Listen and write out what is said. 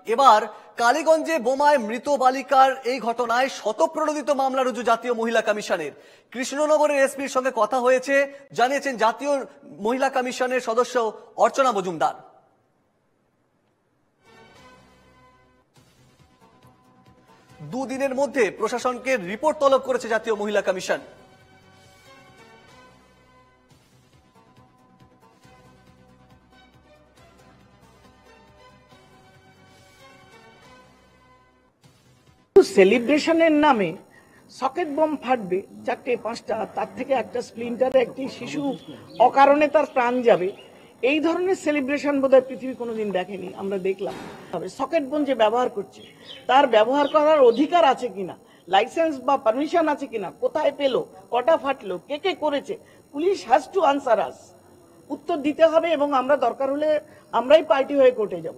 এবার কালীগঞ্জে বোমায় মৃত বালিকার এই ঘটনায় শতপ্রণোদিত মামলা রুজু জাতীয় মহিলা কমিশনের। কৃষ্ণনগরের এসপির সঙ্গে কথা হয়েছে, জানিয়েছেন জাতীয় মহিলা কমিশনের সদস্য অর্চনা মজুমদার। দুদিনের মধ্যে প্রশাসনকে রিপোর্ট তলব করেছে জাতীয় মহিলা কমিশন। সেলিব্রেশনের নামে সকেট বম ফাটবে 4টে 5টা, তার থেকে একটা স্প্লিন্টারে একটি শিশু অকারণে তার প্রাণ যাবে। এই ধরনের সেলিব্রেশন বোধহয় পৃথিবী কোনোদিন দেখেনি। আমরা দেখলাম সকেট বম যে ব্যবহার করছে তার ব্যবহার করার অধিকার আছে কিনা, লাইসেন্স বা পারমিশন আছে কিনা, কোথায় পেলো, কটা ফাটলো, কে কে করেছে, পুলিশ হ্যাজ টু আনসার আস, উত্তর দিতে হবে। এবং আমরা দরকার হলে আমরাই পার্টি হয়ে কোর্টে যাব।